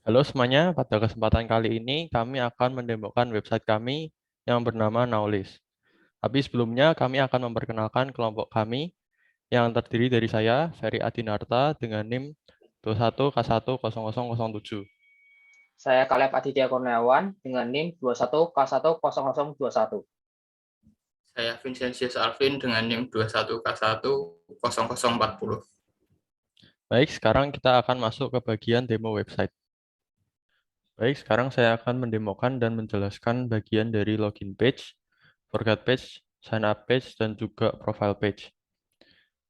Halo semuanya, pada kesempatan kali ini kami akan mendemokan website kami yang bernama Knowlist. Tapi sebelumnya kami akan memperkenalkan kelompok kami yang terdiri dari saya, Ferry Adinarta, dengan NIM 21K10007. Saya Kaleb Aditya Kurniawan dengan NIM 21K10021. Saya Vincentius Alvin dengan NIM 21K10040. Baik, sekarang kita akan masuk ke bagian demo website. Baik, sekarang saya akan mendemokan dan menjelaskan bagian dari login page, forgot page, sign up page, dan juga profile page.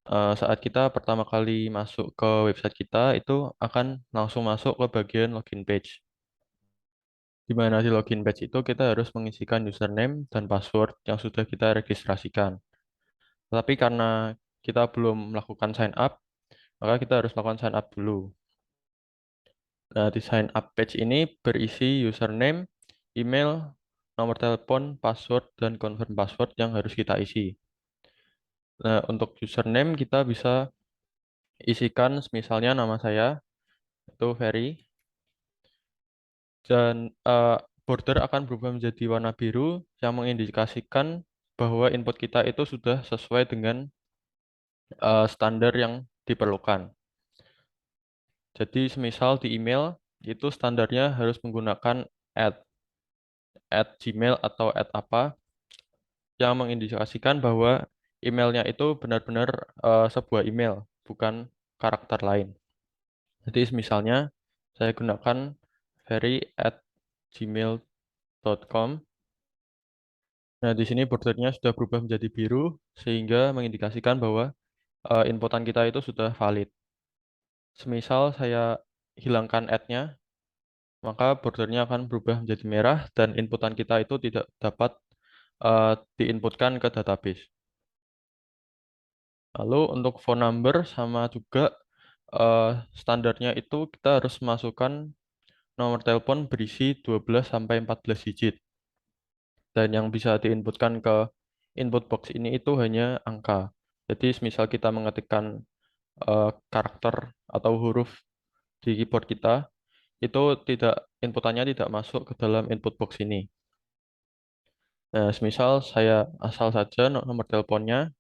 Saat kita pertama kali masuk ke website kita, itu akan langsung masuk ke bagian login page. Di mana di login page itu kita harus mengisikan username dan password yang sudah kita registrasikan. Tetapi karena kita belum melakukan sign up, maka kita harus melakukan sign up dulu. Nah, di sign up page ini berisi username, email, nomor telepon, password, dan confirm password yang harus kita isi. Nah, untuk username kita bisa isikan misalnya nama saya, itu Ferry, dan border akan berubah menjadi warna biru yang mengindikasikan bahwa input kita itu sudah sesuai dengan standar yang diperlukan. Jadi semisal di email itu standarnya harus menggunakan @gmail atau apa yang mengindikasikan bahwa emailnya itu benar-benar sebuah email, bukan karakter lain. Jadi misalnya saya gunakan ferry@gmail.com. Nah, di sini bordernya sudah berubah menjadi biru sehingga mengindikasikan bahwa inputan kita itu sudah valid. Semisal saya hilangkan add-nya, maka bordernya akan berubah menjadi merah dan inputan kita itu tidak dapat diinputkan ke database. Lalu untuk phone number sama juga standarnya itu kita harus masukkan nomor telepon berisi 12 sampai 14 digit. Dan yang bisa diinputkan ke input box ini itu hanya angka. Jadi misal kita mengetikkan karakter atau huruf di keyboard kita, itu tidak inputannya tidak masuk ke dalam input box ini. Nah, misal saya asal saja nomor teleponnya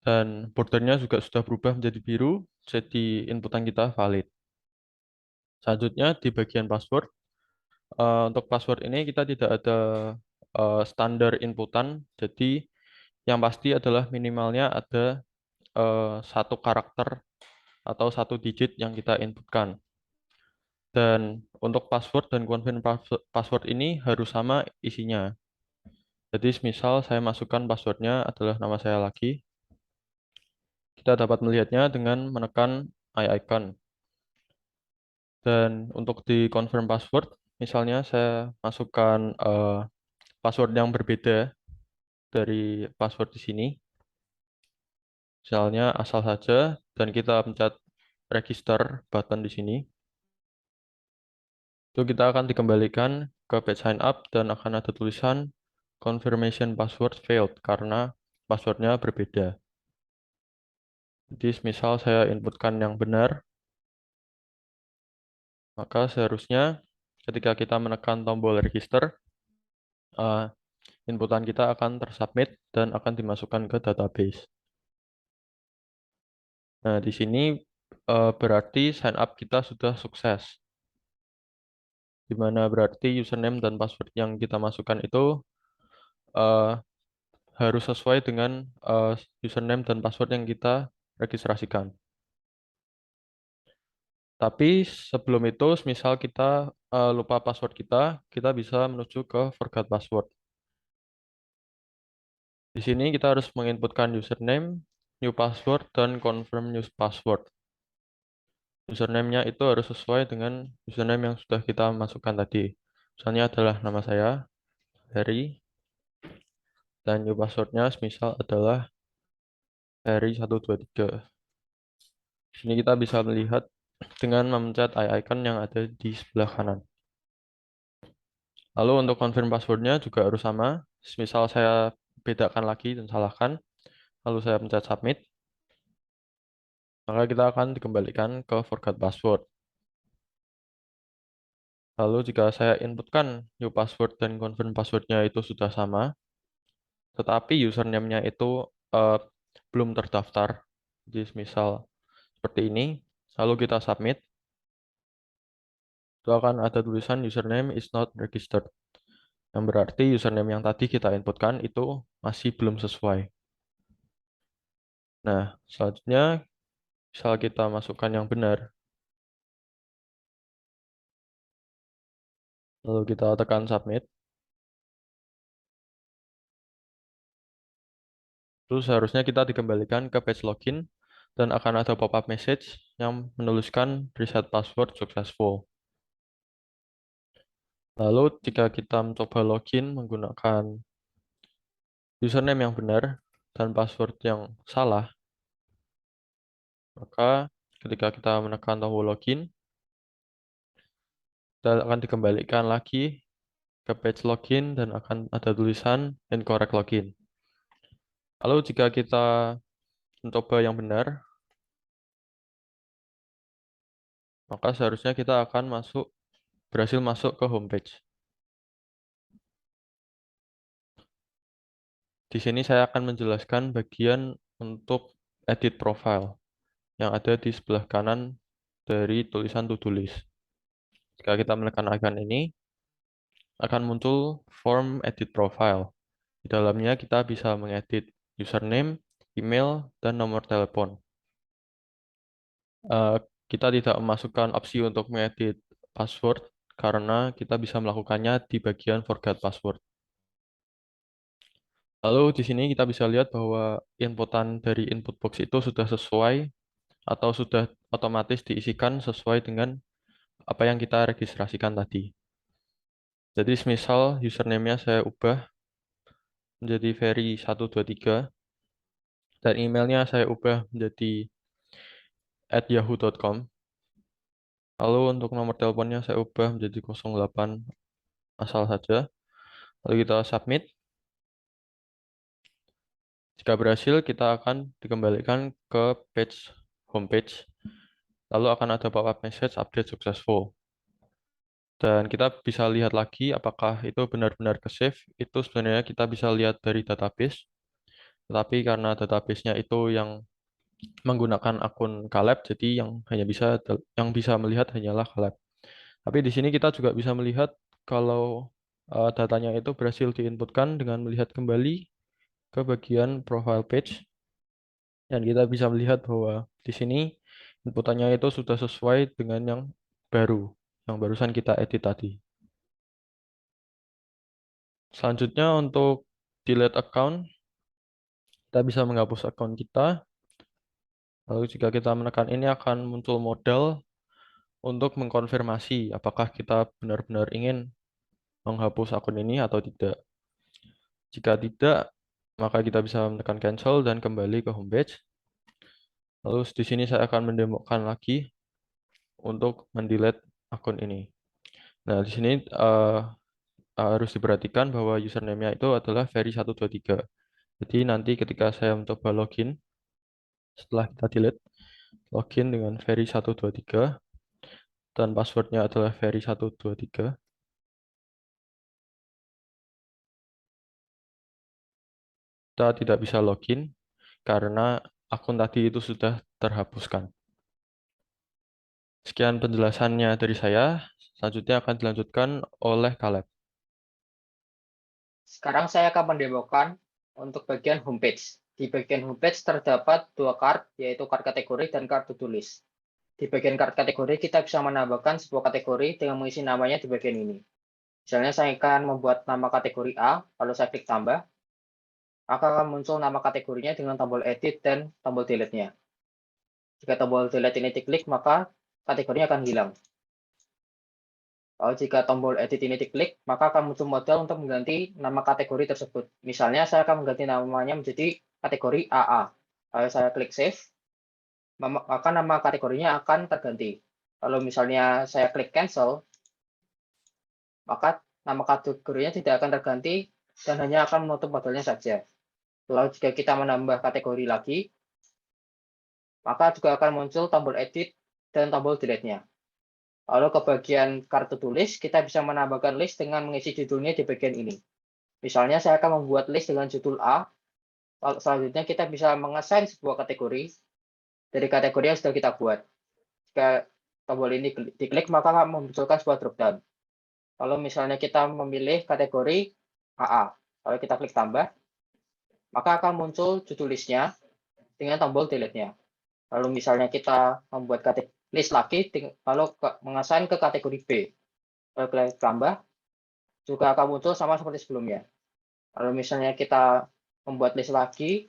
dan bordernya juga sudah berubah menjadi biru, jadi inputan kita valid. Selanjutnya di bagian password, untuk password ini kita tidak ada standar inputan, jadi yang pasti adalah minimalnya ada satu karakter atau satu digit yang kita inputkan. Dan untuk password dan confirm password ini harus sama isinya. Jadi misal saya masukkan passwordnya adalah nama saya lagi, kita dapat melihatnya dengan menekan eye icon. Dan untuk di confirm password, misalnya saya masukkan password yang berbeda dari password di sini, misalnya asal saja, dan kita pencet register button di sini. Itu kita akan dikembalikan ke page sign up dan akan ada tulisan confirmation password failed karena passwordnya berbeda. Jadi misal saya inputkan yang benar, maka seharusnya ketika kita menekan tombol register, eh, inputan kita akan tersubmit dan akan dimasukkan ke database. Nah, di sini berarti sign up kita sudah sukses. Di mana berarti username dan password yang kita masukkan itu eh, harus sesuai dengan username dan password yang kita registrasikan. Tapi sebelum itu, misal kita lupa password kita bisa menuju ke forgot password. Di sini kita harus menginputkan username, new password, dan confirm new password. Username-nya itu harus sesuai dengan username yang sudah kita masukkan tadi. Misalnya adalah nama saya, Harry, dan new passwordnya misal adalah Harry123. Di sini kita bisa melihat dengan memencet eye icon yang ada di sebelah kanan. Lalu untuk confirm passwordnya juga harus sama. Misal saya bedakan lagi dan salahkan, lalu saya pencet submit. maka kita akan dikembalikan ke forgot password. Lalu jika saya inputkan new password dan confirm passwordnya itu sudah sama, tetapi username-nya itu belum terdaftar, jadi misal seperti ini, lalu kita submit, itu akan ada tulisan username is not registered, yang berarti username yang tadi kita inputkan itu masih belum sesuai. Nah, selanjutnya misal kita masukkan yang benar, lalu kita tekan submit, terus seharusnya kita dikembalikan ke page login dan akan ada pop-up message yang menuliskan reset password successful. Lalu jika kita mencoba login menggunakan username yang benar dan password yang salah, maka ketika kita menekan tombol login, kita akan dikembalikan lagi ke page login dan akan ada tulisan incorrect login. Lalu jika kita mencoba yang benar, maka seharusnya kita akan berhasil masuk ke homepage. Di sini saya akan menjelaskan bagian untuk edit profile yang ada di sebelah kanan dari tulisan to-do list. Jika kita menekan icon ini, akan muncul form edit profile. Di dalamnya kita bisa mengedit username, email, dan nomor telepon. Kita tidak memasukkan opsi untuk mengedit password karena kita bisa melakukannya di bagian forgot password. Lalu di sini kita bisa lihat bahwa inputan dari input box itu sudah sesuai atau sudah otomatis diisikan sesuai dengan apa yang kita registrasikan tadi. Jadi misal username-nya saya ubah menjadi ferry123 dan emailnya saya ubah menjadi @yahoo.com. Lalu untuk nomor teleponnya saya ubah menjadi 08 asal saja. Lalu kita submit. Jika berhasil, kita akan dikembalikan ke homepage. Lalu akan ada pop-up message update successful. Dan kita bisa lihat lagi apakah itu benar-benar ke-save. Itu sebenarnya kita bisa lihat dari database. Tetapi karena database-nya itu yang menggunakan akun Caleb, jadi yang bisa melihat hanyalah Caleb. Tapi di sini kita juga bisa melihat kalau datanya itu berhasil diinputkan dengan melihat kembali ke bagian profile page, dan kita bisa melihat bahwa di sini inputannya itu sudah sesuai dengan yang barusan kita edit tadi. Selanjutnya untuk delete account, kita bisa menghapus akun kita. Lalu jika kita menekan ini akan muncul modal untuk mengkonfirmasi apakah kita benar-benar ingin menghapus akun ini atau tidak. Jika tidak, maka kita bisa menekan cancel dan kembali ke homepage. Lalu di sini saya akan mendemokan lagi untuk mendelete akun ini. Nah, di sini harus diperhatikan bahwa username-nya itu adalah ferry123. Jadi nanti ketika saya mencoba login, setelah kita delete, login dengan ferry123 dan passwordnya adalah ferry123. Kita tidak bisa login karena akun tadi itu sudah terhapuskan. Sekian penjelasannya dari saya. Selanjutnya akan dilanjutkan oleh Caleb. Sekarang saya akan mendemokan untuk bagian homepage. Di bagian homepage terdapat dua card, yaitu card kategori dan card to-do list. Di bagian card kategori, kita bisa menambahkan sebuah kategori dengan mengisi namanya di bagian ini. Misalnya saya akan membuat nama kategori A, lalu saya klik tambah, maka akan muncul nama kategorinya dengan tombol edit dan tombol delete-nya. Jika tombol delete ini diklik, maka kategorinya akan hilang. Lalu jika tombol edit ini diklik, maka akan muncul modal untuk mengganti nama kategori tersebut. Misalnya saya akan mengganti namanya menjadi kategori AA. Lalu saya klik save, maka nama kategorinya akan terganti. Lalu misalnya saya klik cancel, maka nama kategorinya tidak akan terganti dan hanya akan menutup modelnya saja. Lalu jika kita menambah kategori lagi, maka akan muncul modal untuk mengganti nama kategori tersebut. Misalnya saya akan mengganti namanya menjadi kategori AA. Lalu saya klik save, maka nama kategorinya akan terganti dan hanya akan menutup modelnya saja. Lalu jika kita menambah kategori lagi, maka akan muncul modal untuk mengganti nama kategori tersebut. Misalnya saya akan mengganti namanya menjadi kategori AA. Lalu jika kita menambah kategori lagi, maka juga akan muncul tombol edit dan tombol delete-nya. Lalu ke bagian kartu tulis, kita bisa menambahkan list dengan mengisi judulnya di bagian ini. Misalnya saya akan membuat list dengan judul A, lalu selanjutnya kita bisa mengassign sebuah kategori dari kategori yang sudah kita buat. Jika tombol ini diklik, maka akan memunculkan sebuah dropdown. Lalu misalnya kita memilih kategori AA, lalu kita klik tambah, maka akan muncul judul listnya dengan tombol delete-nya. Lalu misalnya kita membuat list lagi, lalu mengassign ke kategori B, lalu klik tambah, juga akan muncul sama seperti sebelumnya. Lalu misalnya kita membuat list lagi,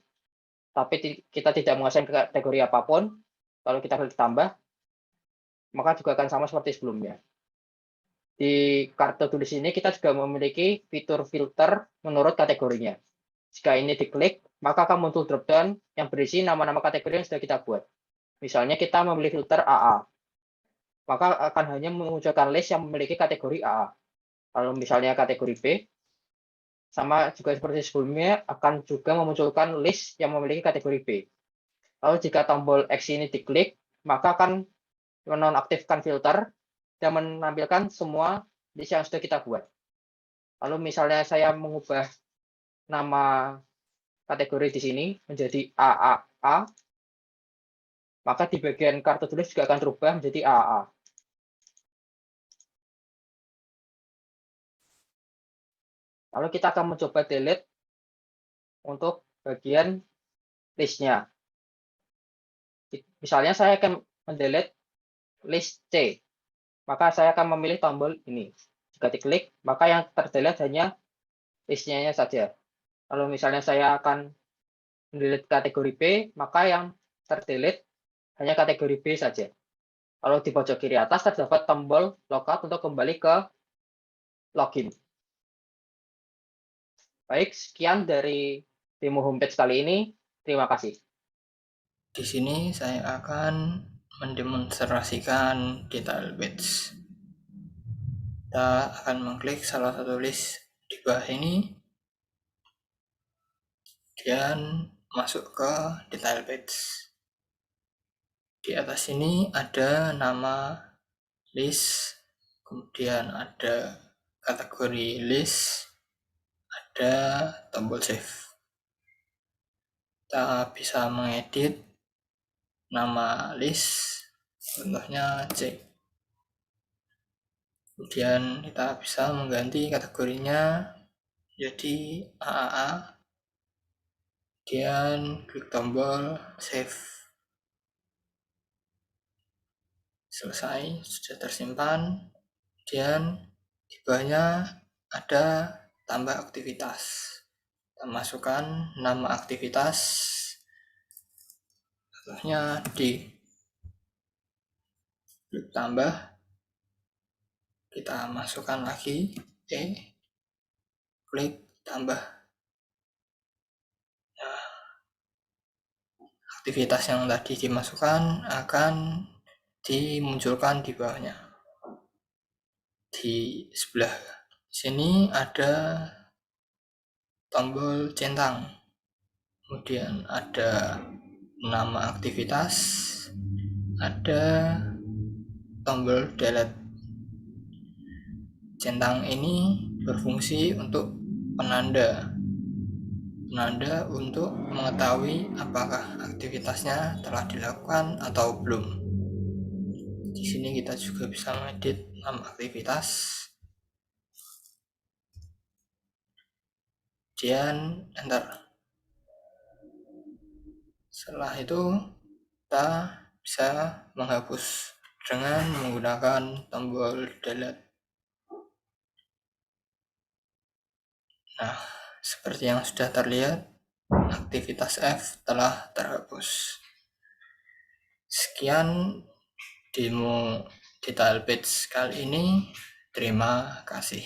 tapi kita tidak mengassign ke kategori apapun, lalu kita klik tambah, maka juga akan sama seperti sebelumnya. Di kartu tulis ini kita juga memiliki fitur filter menurut kategorinya. Jika ini diklik, maka akan muncul dropdown yang berisi nama-nama kategori yang sudah kita buat. Misalnya kita memilih filter AA, maka akan hanya memunculkan list yang memiliki kategori AA. Lalu misalnya kategori B, sama juga seperti sebelumnya, akan juga memunculkan list yang memiliki kategori B. Lalu jika tombol X ini diklik, maka akan menonaktifkan filter dan menampilkan semua list yang sudah kita buat. Lalu misalnya saya mengubah nama kategori di sini menjadi AAA, maka di bagian kartu tulis juga akan berubah menjadi AAA. Lalu kita akan mencoba delete untuk bagian listnya. Misalnya saya akan mendelete list C, maka saya akan memilih tombol ini. Jika diklik, maka yang terdelete hanya listnya saja. Lalu misalnya saya akan mendelete kategori B, maka yang terdelete hanya kategori B saja. Lalu di pojok kiri atas terdapat tombol logout untuk kembali ke login. Baik, sekian dari demo homepage kali ini. Terima kasih. Di sini saya akan mendemonstrasikan detail page. Kita akan mengklik salah satu list di bawah ini dan masuk ke detail page. Di atas ini ada nama list, kemudian ada kategori list, ada tombol save. Kita bisa mengedit nama list, contohnya C. Kemudian kita bisa mengganti kategorinya jadi AAA, kemudian klik tombol save. Selesai, sudah tersimpan. Kemudian di bawahnya ada tambah aktivitas. Kita masukkan nama aktivitas, contohnya D. Klik tambah, kita masukkan lagi E, klik tambah. Nah, aktivitas yang tadi dimasukkan akan dimunculkan di bawahnya. Di sebelah sini ada tombol centang, kemudian ada nama aktivitas, ada tombol delete. Centang ini berfungsi untuk penanda untuk mengetahui apakah aktivitasnya telah dilakukan atau belum. Di sini kita juga bisa mengedit nama aktivitas, kemudian enter. Setelah itu kita bisa menghapus dengan menggunakan tombol delete. Nah, seperti yang sudah terlihat, aktivitas F telah terhapus. Sekian demo detail page kali ini. Terima kasih.